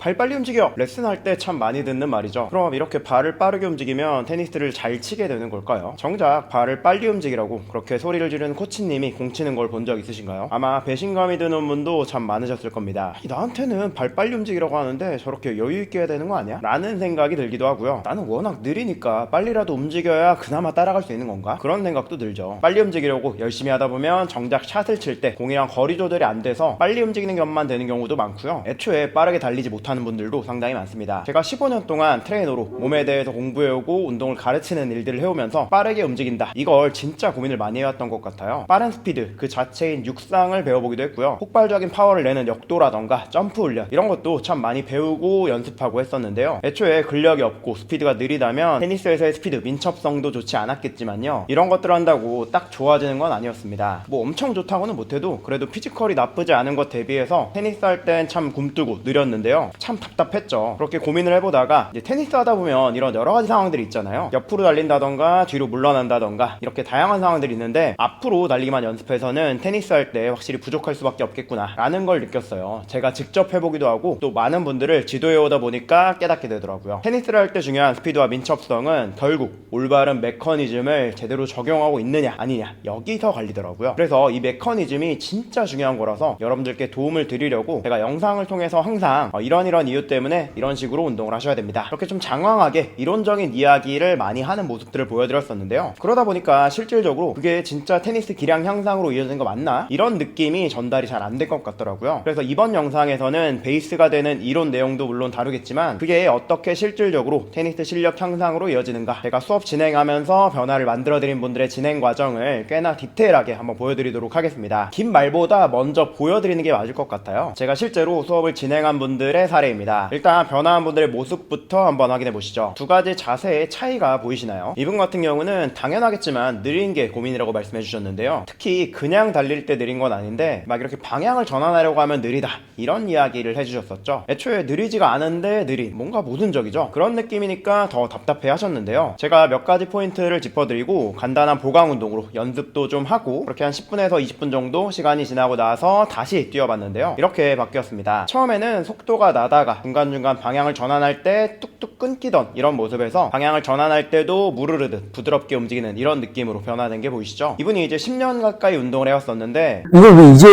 발 빨리 움직여! 레슨할 때 참 많이 듣는 말이죠. 그럼 이렇게 발을 빠르게 움직이면 테니스를 잘 치게 되는 걸까요? 정작 발을 빨리 움직이라고 그렇게 소리를 지르는 코치님이 공치는 걸 본 적 있으신가요? 아마 배신감이 드는 분도 참 많으셨을 겁니다. 나한테는 발 빨리 움직이라고 하는데 저렇게 여유있게 해야 되는 거 아니야? 라는 생각이 들기도 하고요. 나는 워낙 느리니까 빨리라도 움직여야 그나마 따라갈 수 있는 건가? 그런 생각도 들죠. 빨리 움직이려고 열심히 하다 보면 정작 샷을 칠 때 공이랑 거리 조절이 안 돼서 빨리 움직이는 것만 되는 경우도 많고요. 애초에 빠르게 달리지 못하는 분들도 상당히 많습니다. 제가 15년 동안 트레이너로 몸에 대해서 공부해오고 운동을 가르치는 일들을 해오면서 빠르게 움직인다, 이걸 진짜 고민을 많이 해왔던 것 같아요. 빠른 스피드 그 자체인 육상을 배워보기도 했고요. 폭발적인 파워를 내는 역도라던가 점프 훈련, 이런 것도 참 많이 배우고 연습하고 했었는데요. 애초에 근력이 없고 스피드가 느리다면 테니스에서의 스피드 민첩성도 좋지 않았겠지만요, 이런 것들을 한다고 딱 좋아지는 건 아니었습니다. 뭐 엄청 좋다고는 못해도 그래도 피지컬이 나쁘지 않은 것 대비해서 테니스 할 땐 참 굼뜨고 느렸는데요. 참 답답했죠. 그렇게 고민을 해보다가 이제 테니스 하다 보면 이런 여러 가지 상황들이 있잖아요. 옆으로 달린다던가 뒤로 물러난다던가 이렇게 다양한 상황들이 있는데, 앞으로 달리기만 연습해서는 테니스 할 때 확실히 부족할 수밖에 없겠구나 라는 걸 느꼈어요. 제가 직접 해보기도 하고 또 많은 분들을 지도해오다 보니까 깨닫게 되더라고요. 테니스를 할 때 중요한 스피드와 민첩성은 결국 올바른 메커니즘을 제대로 적용하고 있느냐 아니냐, 여기서 갈리더라고요. 그래서 이 메커니즘이 진짜 중요한 거라서 여러분들께 도움을 드리려고 제가 영상을 통해서 항상 이런 이유 때문에 이런 식으로 운동을 하셔야 됩니다, 이렇게 좀 장황하게 이론적인 이야기를 많이 하는 모습들을 보여드렸었는데요. 그러다 보니까 실질적으로 그게 진짜 테니스 기량 향상으로 이어지는 거 맞나? 이런 느낌이 전달이 잘 안 될 것 같더라고요. 그래서 이번 영상에서는 베이스가 되는 이론 내용도 물론 다루겠지만 그게 어떻게 실질적으로 테니스 실력 향상으로 이어지는가, 제가 수업 진행하면서 변화를 만들어드린 분들의 진행 과정을 꽤나 디테일하게 한번 보여드리도록 하겠습니다. 긴 말보다 먼저 보여드리는 게 맞을 것 같아요. 제가 실제로 수업을 진행한 분들의 사례입니다. 일단 변화한 분들의 모습부터 한번 확인해 보시죠. 두 가지 자세의 차이가 보이시나요? 이분 같은 경우는 당연하겠지만 느린 게 고민이라고 말씀해 주셨는데요. 특히 그냥 달릴 때 느린 건 아닌데 막 이렇게 방향을 전환하려고 하면 느리다, 이런 이야기를 해주셨었죠. 애초에 느리지가 않은데 느린, 뭔가 모순적이죠. 그런 느낌이니까 더 답답해 하셨는데요. 제가 몇 가지 포인트를 짚어드리고 간단한 보강 운동으로 연습도 좀 하고 그렇게 한 10분에서 20분 정도 시간이 지나고 나서 다시 뛰어봤는데요. 이렇게 바뀌었습니다. 처음에는 속도가 나다가 중간중간 방향을 전환할 때 뚝뚝 끊기던 이런 모습에서 방향을 전환할 때도 무르르듯 부드럽게 움직이는 이런 느낌으로 변화된 게 보이시죠? 이분이 이제 10년 가까이 운동을 해왔었는데 이걸 왜 이제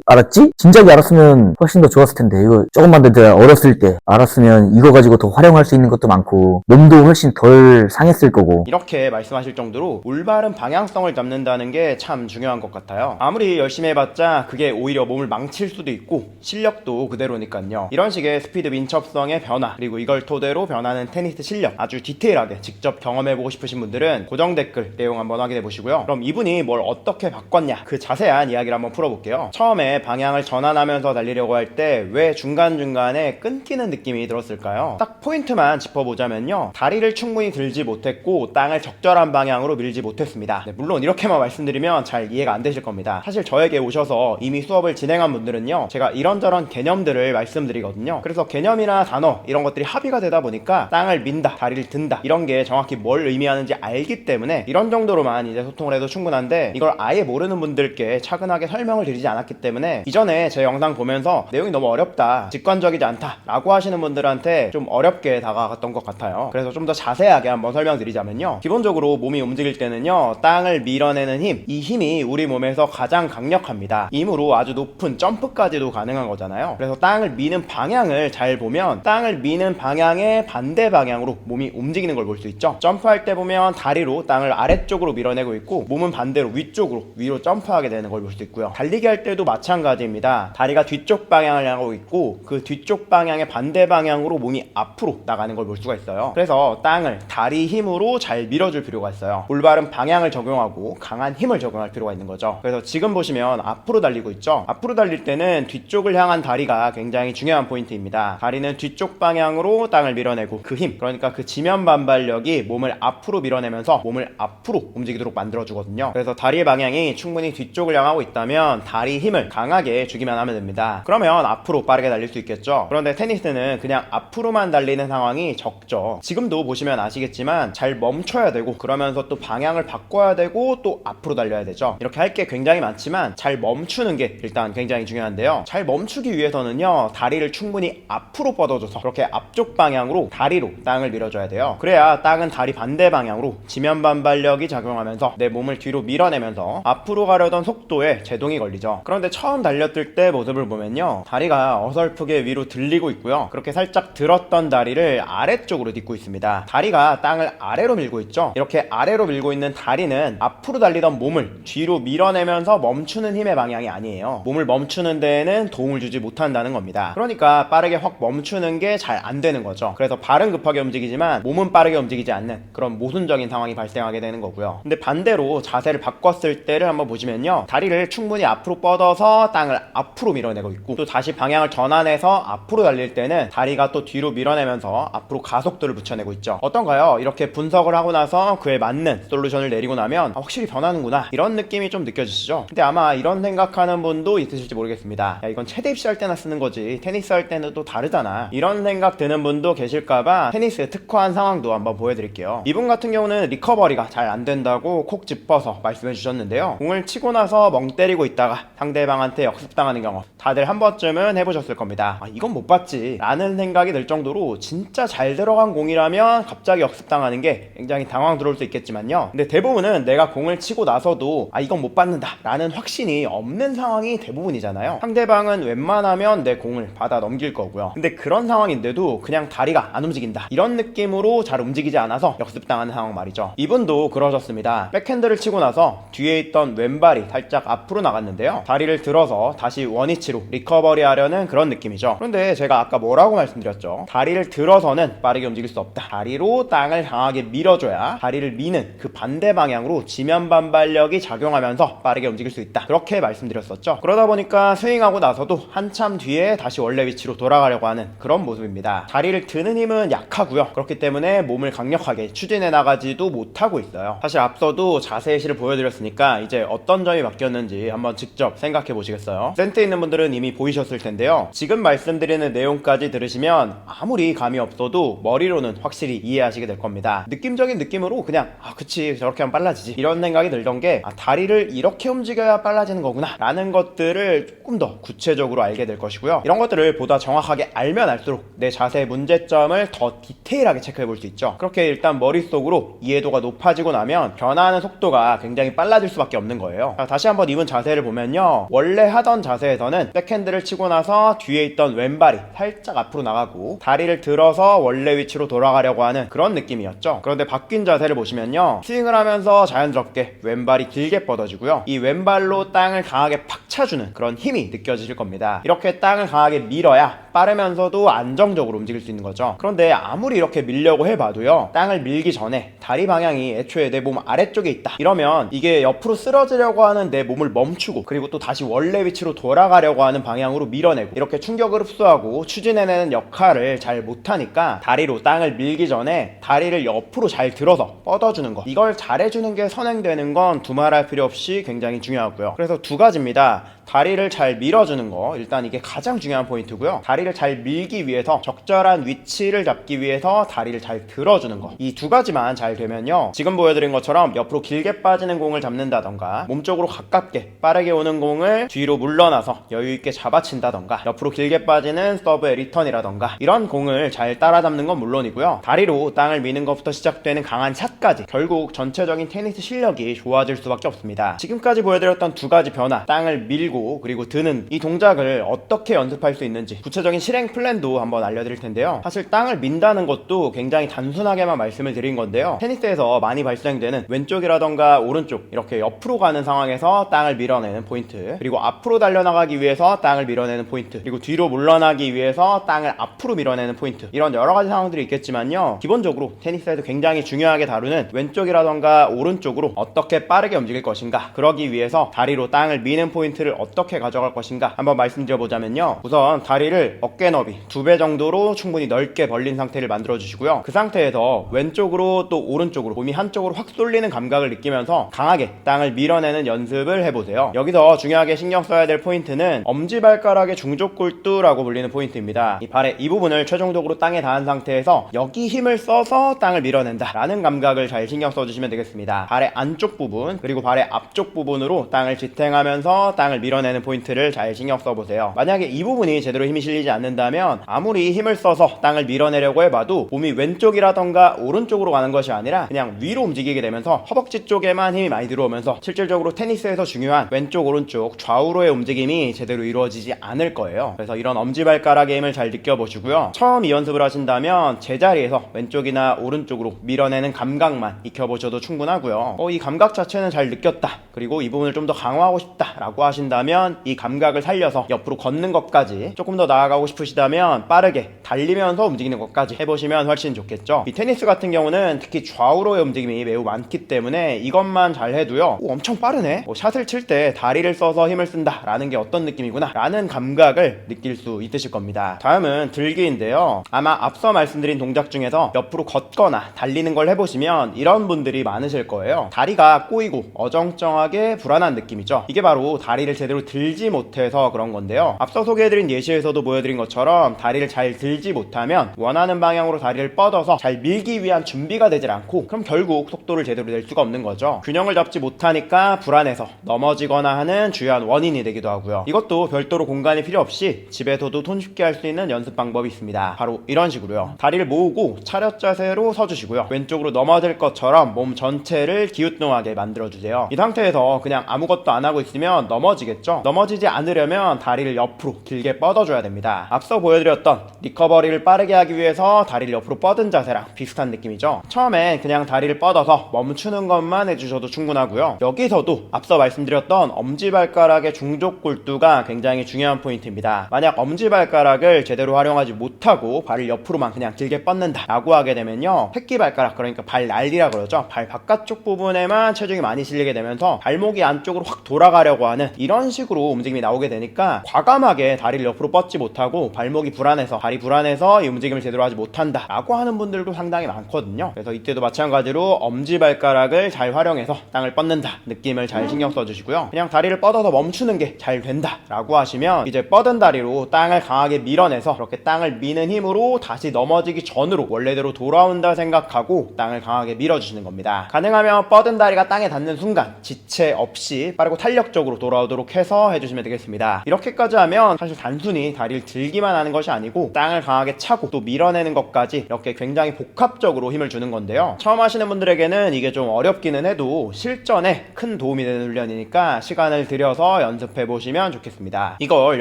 알았지? 진작에 알았으면 훨씬 더 좋았을 텐데. 이거 조금만 더 내가 어렸을 때 알았으면 이거 가지고 더 활용할 수 있는 것도 많고 몸도 훨씬 덜 상했을 거고. 이렇게 말씀하실 정도로 올바른 방향성을 잡는다는 게 참 중요한 것 같아요. 아무리 열심히 해봤자 그게 오히려 몸을 망칠 수도 있고 실력도 그대로니까요. 이런 식의 스피드 민첩성의 변화, 그리고 이걸 토대로 변하는 테니스 실력, 아주 디테일하게 직접 경험해보고 싶으신 분들은 고정 댓글 내용 한번 확인해 보시고요. 그럼 이분이 뭘 어떻게 바꿨냐, 그 자세한 이야기를 한번 풀어볼게요. 처음에 방향을 전환하면서 달리려고 할 때 왜 중간중간에 끊기는 느낌이 들었을까요? 딱 포인트만 짚어보자면요, 다리를 충분히 들지 못했고 땅을 적절한 방향으로 밀지 못했습니다. 물론 이렇게만 말씀드리면 잘 이해가 안 되실 겁니다. 사실 저에게 오셔서 이미 수업을 진행한 분들은요, 제가 이런저런 개념들을 말씀드리거든요. 그래서 개념이나 단어 이런 것들이 합의가 되다 보니까 땅을 민다, 다리를 든다, 이런 게 정확히 뭘 의미하는지 알기 때문에 이런 정도로만 이제 소통을 해도 충분한데, 이걸 아예 모르는 분들께 차근하게 설명을 드리지 않았기 때문에 이전에 제 영상 보면서 내용이 너무 어렵다, 직관적이지 않다 라고 하시는 분들한테 좀 어렵게 다가갔던 것 같아요. 그래서 좀 더 자세하게 한번 설명드리자면요, 기본적으로 몸이 움직일 때는요, 땅을 밀어내는 힘, 이 힘이 우리 몸에서 가장 강력합니다. 힘으로 아주 높은 점프까지도 가능한 거잖아요. 그래서 땅을 미는 방향을 잘 보면 땅을 미는 방향의 반대 방향으로 몸이 움직이는 걸 볼 수 있죠. 점프할 때 보면 다리로 땅을 아래쪽으로 밀어내고 있고 몸은 반대로 위쪽으로 위로 점프하게 되는 걸 볼 수 있고요. 달리기 할 때도 마찬가지입니다. 다리가 뒤쪽 방향을 향하고 있고 그 뒤쪽 방향의 반대 방향으로 몸이 앞으로 나가는 걸 볼 수가 있어요. 그래서 땅을 다리 힘으로 잘 밀어줄 필요가 있어요. 올바른 방향을 적용하고 강한 힘을 적용할 필요가 있는 거죠. 그래서 지금 보시면 앞으로 달리고 있죠. 앞으로 달릴 때는 뒤쪽을 향한 다리가 굉장히 중요한 포인트입니다. 다리는 뒤쪽 방향으로 땅을 밀어내고 그 힘, 그러니까 그 지면 반발력이 몸을 앞으로 밀어내면서 몸을 앞으로 움직이도록 만들어주거든요. 그래서 다리의 방향이 충분히 뒤쪽을 향하고 있다면 다리 힘을 강하게 주기만 하면 됩니다. 그러면 앞으로 빠르게 달릴 수 있겠죠. 그런데 테니스는 그냥 앞으로만 달리는 상황이 적죠. 지금도 보시면 아시겠지만 잘 멈춰야 되고 그러면서 또 방향을 바꿔야 되고 또 앞으로 달려야 되죠. 이렇게 할 게 굉장히 많지만 잘 멈추는 게 일단 굉장히 중요한데요. 잘 멈추기 위해서는요, 다리를 충분히 충분히 앞으로 뻗어줘서 그렇게 앞쪽 방향으로 다리로 땅을 밀어줘야 돼요. 그래야 땅은 다리 반대 방향으로 지면 반발력이 작용하면서 내 몸을 뒤로 밀어내면서 앞으로 가려던 속도에 제동이 걸리죠. 그런데 처음 달렸을 때 모습을 보면요, 다리가 어설프게 위로 들리고 있고요, 그렇게 살짝 들었던 다리를 아래쪽으로 딛고 있습니다. 다리가 땅을 아래로 밀고 있죠. 이렇게 아래로 밀고 있는 다리는 앞으로 달리던 몸을 뒤로 밀어내면서 멈추는 힘의 방향이 아니에요. 몸을 멈추는 데에는 도움을 주지 못한다는 겁니다. 그러니까 빠르게 확 멈추는 게 잘 안 되는 거죠. 그래서 발은 급하게 움직이지만 몸은 빠르게 움직이지 않는 그런 모순적인 상황이 발생하게 되는 거고요. 근데 반대로 자세를 바꿨을 때를 한번 보시면요, 다리를 충분히 앞으로 뻗어서 땅을 앞으로 밀어내고 있고, 또 다시 방향을 전환해서 앞으로 달릴 때는 다리가 또 뒤로 밀어내면서 앞으로 가속도를 붙여내고 있죠. 어떤가요? 이렇게 분석을 하고 나서 그에 맞는 솔루션을 내리고 나면 확실히 변하는구나, 이런 느낌이 좀 느껴지시죠? 근데 아마 이런 생각하는 분도 있으실지 모르겠습니다. 야, 이건 체대 입시할 때나 쓰는 거지 테니스 할 때는 또 다르잖아, 이런 생각 드는 분도 계실까봐 테니스에 특화한 상황도 한번 보여드릴게요. 이분 같은 경우는 리커버리가 잘 안 된다고 콕 짚어서 말씀해 주셨는데요, 공을 치고 나서 멍 때리고 있다가 상대방한테 역습당하는 경험 다들 한 번쯤은 해보셨을 겁니다. 이건 못 봤지 라는 생각이 들 정도로 진짜 잘 들어간 공이라면 갑자기 역습당하는 게 굉장히 당황스러울 수 있겠지만요, 근데 대부분은 내가 공을 치고 나서도 이건 못 받는다 라는 확신이 없는 상황이 대부분이잖아요. 상대방은 웬만하면 내 공을 받아 넘길 거고요. 근데 그런 상황인데도 그냥 다리가 안 움직인다, 이런 느낌으로 잘 움직이지 않아서 역습당하는 상황 말이죠. 이분도 그러셨습니다. 백핸드를 치고 나서 뒤에 있던 왼발이 살짝 앞으로 나갔는데요, 다리를 들어서 다시 원위치로 리커버리 하려는 그런 느낌이죠. 그런데 제가 아까 뭐라고 말씀드렸죠? 다리를 들어서는 빠르게 움직일 수 없다. 다리로 땅을 강하게 밀어줘야 다리를 미는 그 반대 방향으로 지면 반발력이 작용하면서 빠르게 움직일 수 있다, 그렇게 말씀드렸었죠. 그러다 보니까 스윙하고 나서도 한참 뒤에 다시 원래 위치로 돌아가려고 하는 그런 모습입니다. 다리를 드는 힘은 약하고요, 그렇기 때문에 몸을 강력하게 추진해 나가지도 못하고 있어요. 사실 앞서도 자세의 시를 보여드렸으니까 이제 어떤 점이 바뀌었는지 한번 직접 생각해 보시겠어요? 센터에 있는 분들은 이미 보이셨을 텐데요, 지금 말씀드리는 내용까지 들으시면 아무리 감이 없어도 머리로는 확실히 이해하시게 될 겁니다. 느낌적인 느낌으로 그냥 그치 저렇게 하면 빨라지지, 이런 생각이 들던 게 다리를 이렇게 움직여야 빨라지는 거구나 라는 것들을 조금 더 구체적으로 알게 될 것이고요. 이런 것들을 보다 정확하게 알면 알수록 내 자세의 문제점을 더 디테일하게 체크해 볼 수 있죠. 그렇게 일단 머릿속으로 이해도가 높아지고 나면 변화하는 속도가 굉장히 빨라질 수밖에 없는 거예요. 자, 다시 한번 이분 자세를 보면요, 원래 하던 자세에서는 백핸드를 치고 나서 뒤에 있던 왼발이 살짝 앞으로 나가고 다리를 들어서 원래 위치로 돌아가려고 하는 그런 느낌이었죠. 그런데 바뀐 자세를 보시면요, 스윙을 하면서 자연스럽게 왼발이 길게 뻗어지고요, 이 왼발로 땅을 강하게 팍 차주는 그런 힘이 느껴지실 겁니다. 이렇게 땅을 강하게 밀어야 빠르면서도 안정적으로 움직일 수 있는 거죠. 그런데 아무리 이렇게 밀려고 해봐도요, 땅을 밀기 전에 다리 방향이 애초에 내 몸 아래쪽에 있다 이러면 이게 옆으로 쓰러지려고 하는 내 몸을 멈추고, 그리고 또 다시 원래 위치로 돌아가려고 하는 방향으로 밀어내고, 이렇게 충격을 흡수하고 추진해내는 역할을 잘 못하니까 다리로 땅을 밀기 전에 다리를 옆으로 잘 들어서 뻗어주는 거, 이걸 잘해주는 게 선행되는 건 두말할 필요 없이 굉장히 중요하고요. 그래서 두 가지입니다. 다리를 잘 밀어주는 거, 일단 이게 가장 중요한 포인트고요, 다리를 잘 밀기 위해서 적절한 위치를 잡기 위해서 다리를 잘 들어주는 거, 이 두 가지만 잘 되면요, 지금 보여드린 것처럼 옆으로 길게 빠지는 공을 잡는다던가, 몸쪽으로 가깝게 빠르게 오는 공을 뒤로 물러나서 여유있게 잡아친다던가, 옆으로 길게 빠지는 서브의 리턴이라던가, 이런 공을 잘 따라잡는 건 물론이고요, 다리로 땅을 미는 것부터 시작되는 강한 샷까지 결국 전체적인 테니스 실력이 좋아질 수밖에 없습니다. 지금까지 보여드렸던 두 가지 변화, 땅을 밀고 그리고 드는 이 동작을 어떻게 연습할 수 있는지 구체적인 실행 플랜도 한번 알려드릴 텐데요, 사실 땅을 민다는 것도 굉장히 단순하게만 말씀을 드린 건데요, 테니스에서 많이 발생되는 왼쪽이라던가 오른쪽 이렇게 옆으로 가는 상황에서 땅을 밀어내는 포인트, 그리고 앞으로 달려나가기 위해서 땅을 밀어내는 포인트, 그리고 뒤로 물러나기 위해서 땅을 앞으로 밀어내는 포인트, 이런 여러가지 상황들이 있겠지만요, 기본적으로 테니스에서 굉장히 중요하게 다루는 왼쪽이라던가 오른쪽으로 어떻게 빠르게 움직일 것인가, 그러기 위해서 다리로 땅을 미는 포인트를 어떻게 가져갈 것인가 한번 말씀드려보자면요, 우선 다리를 어깨 너비 2배 정도로 충분히 넓게 벌린 상태를 만들어 주시고요, 그 상태에서 왼쪽으로 또 오른쪽으로 몸이 한쪽으로 확 쏠리는 감각을 느끼면서 강하게 땅을 밀어내는 연습을 해보세요. 여기서 중요하게 신경 써야 될 포인트는 엄지발가락의 중족골두라고 불리는 포인트입니다. 이 발의 이 부분을 최종적으로 땅에 닿은 상태에서 여기 힘을 써서 땅을 밀어낸다 라는 감각을 잘 신경 써주시면 되겠습니다. 발의 안쪽 부분 그리고 발의 앞쪽 부분으로 땅을 지탱하면서 땅을 밀어내는 포인트를 잘 신경 써보세요. 만약에 이 부분이 제대로 힘이 실리지 않는다면 아무리 힘을 써서 땅을 밀어내려고 해봐도 몸이 왼쪽이라던가 오른쪽으로 가는 것이 아니라 그냥 위로 움직이게 되면서 허벅지 쪽에만 힘이 많이 들어오면서 실질적으로 테니스에서 중요한 왼쪽 오른쪽 좌우로의 움직임이 제대로 이루어지지 않을 거예요. 그래서 이런 엄지발가락의 힘을 잘 느껴보시고요. 처음 이 연습을 하신다면 제자리에서 왼쪽이나 오른쪽으로 밀어내는 감각만 익혀보셔도 충분하고요. 이 감각 자체는 잘 느꼈다, 그리고 이 부분을 좀 더 강화하고 싶다 라고 하신다면 이 감각을 살려서 옆으로 걷는 것까지, 조금 더 나아가고 싶으시다면 빠르게 달리면서 움직이는 것까지 해보시면 훨씬 좋겠죠. 이 테니스 같은 경우는 특히 좌우로의 움직임이 매우 많기 때문에 이것만 잘 해도요, 엄청 빠르네, 샷을 칠 때 다리를 써서 힘을 쓴다 라는 게 어떤 느낌이구나 라는 감각을 느낄 수 있으실 겁니다. 다음은 들기인데요. 아마 앞서 말씀드린 동작 중에서 옆으로 걷거나 달리는 걸 해보시면 이런 분들이 많으실 거예요. 다리가 꼬이고 어정쩡하게 불안한 느낌이죠. 이게 바로 다리를 제대로 들지 못해서 그런 건데요. 앞서 소개해드린 예시에서도 보여드린 것처럼 다리를 잘 들지 못하면 원하는 방향으로 다리를 뻗어서 잘 밀기 위한 준비가 되질 않고, 그럼 결국 속도를 제대로 낼 수가 없는 거죠. 균형을 잡지 못하니까 불안해서 넘어지거나 하는 주요한 원인이 되기도 하고요. 이것도 별도로 공간이 필요 없이 집에서도 손쉽게 할 수 있는 연습 방법이 있습니다. 바로 이런 식으로요. 다리를 모으고 차렷 자세로 서주시고요. 왼쪽으로 넘어질 것처럼 몸 전체를 기우뚱하게 만들어주세요. 이 상태에서 그냥 아무것도 안 하고 있으면 넘어지겠죠. 넘어지지 않으려면 다리를 옆으로 길게 뻗어줘야 됩니다. 앞서 보여드렸던 리커버리를 빠르게 하기 위해서 다리를 옆으로 뻗은 자세랑 비슷한 느낌이죠. 처음엔 그냥 다리를 뻗어서 멈추는 것만 해주셔도 충분하고요. 여기서도 앞서 말씀드렸던 엄지발가락의 중족골두가 굉장히 중요한 포인트입니다. 만약 엄지발가락을 제대로 활용하지 못하고 발을 옆으로만 그냥 길게 뻗는다 라고 하게 되면요, 새끼발가락, 그러니까 발 날리라 그러죠. 발 바깥쪽 부분에만 체중이 많이 실리게 되면서 발목이 안쪽으로 확 돌아가려고 하는 이런 식으로 움직임이 나오게 되니까 과감하게 다리를 옆으로 뻗지 못하고 발목이 불안해서, 발이 불안해서 이 움직임을 제대로 하지 못한다 라고 하는 분들도 상당히 많거든요. 그래서 이때도 마찬가지로 엄지발가락을 잘 활용해서 땅을 뻗는다 느낌을 잘 신경 써주시고요. 그냥 다리를 뻗어서 멈추는 게 잘 된다 라고 하시면 이제 뻗은 다리로 땅을 강하게 밀어내서 그렇게 땅을 미는 힘으로 다시 넘어지기 전으로 원래대로 돌아온다 생각하고 땅을 강하게 밀어주시는 겁니다. 가능하면 뻗은 다리가 땅에 닿는 순간 지체 없이 빠르고 탄력적으로 돌아오도록 해서 해주시면 되겠습니다. 이렇게까지 하면 사실 단순히 다리를 들기만 하는 것이 아니고 땅을 강하게 차고 또 밀어내는 것까지 이렇게 굉장히 복합적으로 힘을 주는 건데요. 처음 하시는 분들에게는 이게 좀 어렵기는 해도 실전에 큰 도움이 되는 훈련이니까 시간을 들여서 연습해 보시면 좋겠습니다. 이걸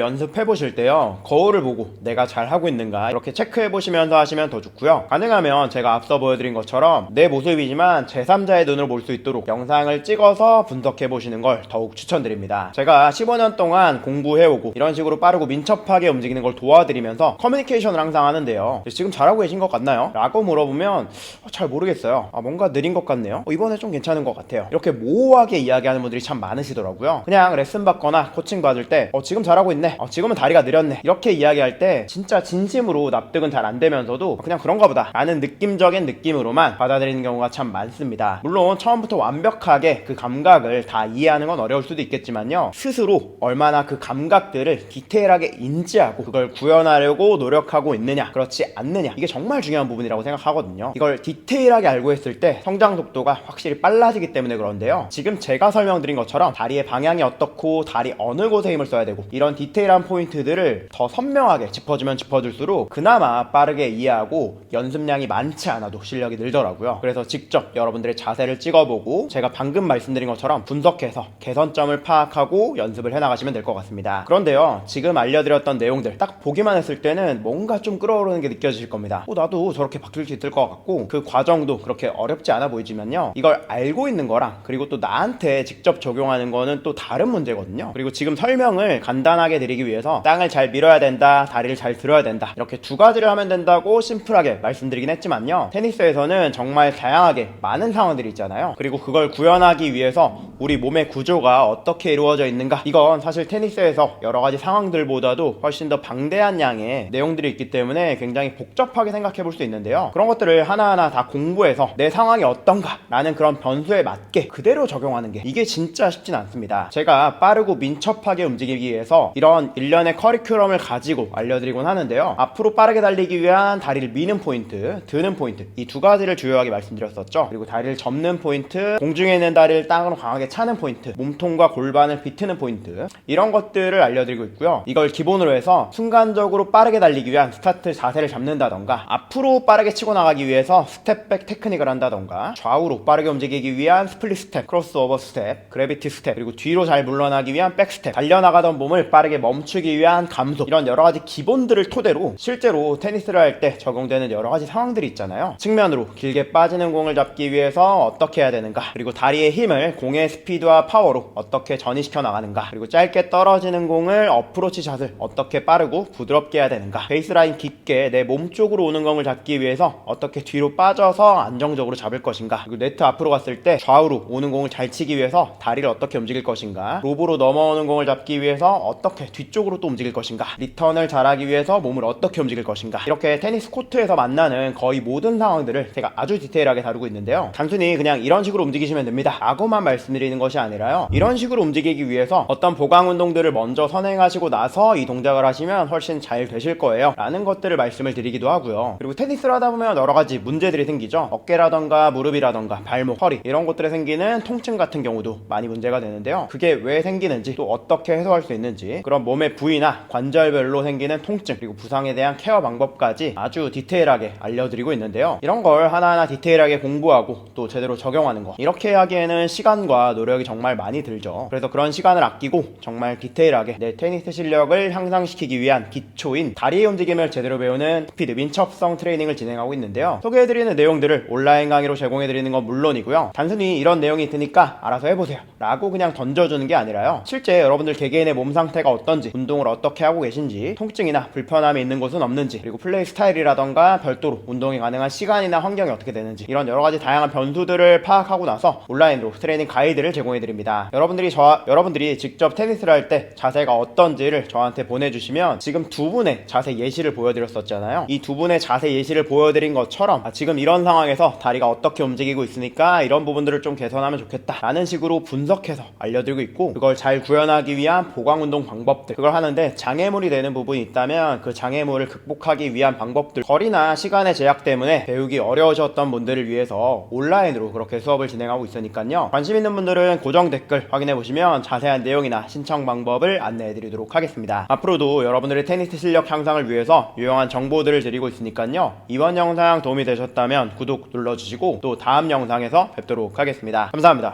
연습해 보실 때요, 거울을 보고 내가 잘 하고 있는가 이렇게 체크해 보시면서 하시면 더 좋고요. 가능하면 제가 앞서 보여드린 것처럼 내 모습이지만 제3자의 눈으로 볼 수 있도록 영상을 찍어서 분석해 보시는 걸 더욱 추천드립니다. 제가 15년 동안 공부해오고 이런 식으로 빠르고 민첩하게 움직이는 걸 도와드리면서 커뮤니케이션을 항상 하는데요, 지금 잘하고 계신 것 같나요? 라고 물어보면 잘 모르겠어요, 뭔가 느린 것 같네요, 이번에 좀 괜찮은 것 같아요, 이렇게 모호하게 이야기하는 분들이 참 많으시더라고요. 그냥 레슨 받거나 코칭 받을 때 지금 잘하고 있네, 지금은 다리가 느렸네, 이렇게 이야기할 때 진짜 진심으로 납득은 잘 안 되면서도 그냥 그런가 보다 라는 느낌적인 느낌으로만 받아들이는 경우가 참 많습니다. 물론 처음부터 완벽하게 그 감각을 다 이해하는 건 어려울 수도 있겠지만요, 스스로 얼마나 그 감각들을 디테일하게 인지하고 그걸 구현하려고 노력하고 있느냐 그렇지 않느냐, 이게 정말 중요한 부분이라고 생각하거든요. 이걸 디테일하게 알고 했을 때 성장 속도가 확실히 빨라지기 때문에 그런데요, 지금 제가 설명드린 것처럼 다리의 방향이 어떻고 다리 어느 곳에 힘을 써야 되고 이런 디테일한 포인트들을 더 선명하게 짚어주면 짚어줄수록 그나마 빠르게 이해하고 연습량이 많지 않아도 실력이 늘더라고요. 그래서 직접 여러분들의 자세를 찍어보고 제가 방금 말씀드린 것처럼 분석해서 개선점을 파악하고 연습을 해나가시면 될 것 같습니다. 그런데요, 지금 알려드렸던 내용들 딱 보기만 했을 때는 뭔가 좀 끌어오르는 게 느껴지실 겁니다. 나도 저렇게 바뀔 수 있을 것 같고 그 과정도 그렇게 어렵지 않아 보이지만요, 이걸 알고 있는 거랑 그리고 또 나한테 직접 적용하는 거는 또 다른 문제거든요. 그리고 지금 설명을 간단하게 드리기 위해서 땅을 잘 밀어야 된다, 다리를 잘 들어야 된다, 이렇게 두 가지를 하면 된다고 심플하게 말씀드리긴 했지만요, 테니스에서는 정말 다양하게 많은 상황들이 있잖아요. 그리고 그걸 구현하기 위해서 우리 몸의 구조가 어떻게 이루어져 있는가, 이건 사실 테니스에서 여러 가지 상황들보다도 훨씬 더 방대한 양의 내용들이 있기 때문에 굉장히 복잡하게 생각해 볼 수 있는데요, 그런 것들을 하나하나 다 공부해서 내 상황이 어떤가 라는 그런 변수에 맞게 그대로 적용하는 게 이게 진짜 쉽진 않습니다. 제가 빠르고 민첩하게 움직이기 위해서 이런 일련의 커리큘럼을 가지고 알려드리곤 하는데요, 앞으로 빠르게 달리기 위한 다리를 미는 포인트, 드는 포인트, 이 두 가지를 주요하게 말씀드렸었죠. 그리고 다리를 접는 포인트, 공중에 있는 다리를 땅으로 강하게 차는 포인트, 몸통과 골반을 비트는 포인트, 이런 것들을 알려드리고 있고요. 이걸 기본으로 해서 순간적으로 빠르게 달리기 위한 스타트 자세를 잡는다던가, 앞으로 빠르게 치고 나가기 위해서 스텝백 테크닉을 한다던가, 좌우로 빠르게 움직이기 위한 스플릿 스텝, 크로스오버 스텝, 그래비티 스텝, 그리고 뒤로 잘 물러나기 위한 백 스텝, 달려나가던 몸을 빠르게 멈추기 위한 감속, 이런 여러가지 기본들을 토대로 실제로 테니스를 할 때 적용되는 여러가지 상황들이 있잖아요. 측면으로 길게 빠지는 공을 잡기 위해서 어떻게 해야 되는가, 그리고 다리의 힘을 공의 스피드와 파워로 어떻게 전이시켜 나가는가, 그리고 짧게 떨어지는 공을 어프로치 샷을 어떻게 빠르고 부드럽게 해야 되는가, 베이스라인 깊게 내 몸 쪽으로 오는 공을 잡기 위해서 어떻게 뒤로 빠져서 안정적으로 잡을 것인가, 그리고 네트 앞으로 갔을 때 좌우로 오는 공을 잘 치기 위해서 다리를 어떻게 움직일 것인가, 로브로 넘어오는 공을 잡기 위해서 어떻게 뒤쪽으로 또 움직일 것인가, 리턴을 잘하기 위해서 몸을 어떻게 움직일 것인가, 이렇게 테니스 코트에서 만나는 거의 모든 상황들을 제가 아주 디테일하게 다루고 있는데요. 단순히 그냥 이런 식으로 움직이시면 됩니다 라고만 말씀드리는 것이 아니라요, 이런 식으로 움직이기 위해서 어떤 보강 운동들을 먼저 선행하시고 나서 이 동작을 하시면 훨씬 잘 되실 거예요 라는 것들을 말씀을 드리기도 하고요. 그리고 테니스를 하다 보면 여러가지 문제들이 생기죠. 어깨라던가 무릎이라던가 발목, 허리, 이런 곳들에 생기는 통증 같은 경우도 많이 문제가 되는데요. 그게 왜 생기는지, 또 어떻게 해소할 수 있는지, 그런 몸의 부위나 관절별로 생기는 통증, 그리고 부상에 대한 케어 방법까지 아주 디테일하게 알려드리고 있는데요. 이런 걸 하나하나 디테일하게 공부하고 또 제대로 적용하는 거, 이렇게 하기에는 시간과 노력이 정말 많이 들죠. 그래서 그런 시간을 아끼고 정말 디테일하게 내 테니스 실력을 향상시키기 위한 기초인 다리의 움직임을 제대로 배우는 스피드 민첩성 트레이닝을 진행하고 있는데요. 소개해드리는 내용들을 온라인 강의로 제공해드리는 건 물론이고요, 단순히 이런 내용이 있으니까 알아서 해보세요 라고 그냥 던져주는 게 아니라요, 실제 여러분들 개개인의 몸 상태가 어떤지, 운동을 어떻게 하고 계신지, 통증이나 불편함이 있는 곳은 없는지, 그리고 플레이 스타일이라던가 별도로 운동이 가능한 시간이나 환경이 어떻게 되는지, 이런 여러가지 다양한 변수들을 파악하고 나서 온라인으로 트레이닝 가이드를 제공해드립니다. 여러분들이 직접 테니스를 할 때 자세가 어떤지를 저한테 보내주시면 지금 두 분의 자세 예시를 보여드렸었잖아요. 이 두 분의 자세 예시를 보여드린 것처럼 지금 이런 상황에서 다리가 어떻게 움직이고 있으니까 이런 부분들을 좀 개선하면 좋겠다 라는 식으로 분석해서 알려드리고 있고, 그걸 잘 구현하기 위한 보강운동 방법들, 그걸 하는데 장애물이 되는 부분이 있다면 그 장애물을 극복하기 위한 방법들, 거리나 시간의 제약 때문에 배우기 어려우셨던 분들을 위해서 온라인으로 그렇게 수업을 진행하고 있으니까요, 관심 있는 분들은 고정 댓글 확인해보시면 자세한 내용이나 신청 방법을 안내해드리도록 하겠습니다. 앞으로도 여러분들의 테니스 실력 향상을 위해서 유용한 정보들을 드리고 있으니까요, 이번 영상 도움이 되셨다면 구독 눌러주시고 또 다음 영상에서 뵙도록 하겠습니다. 감사합니다.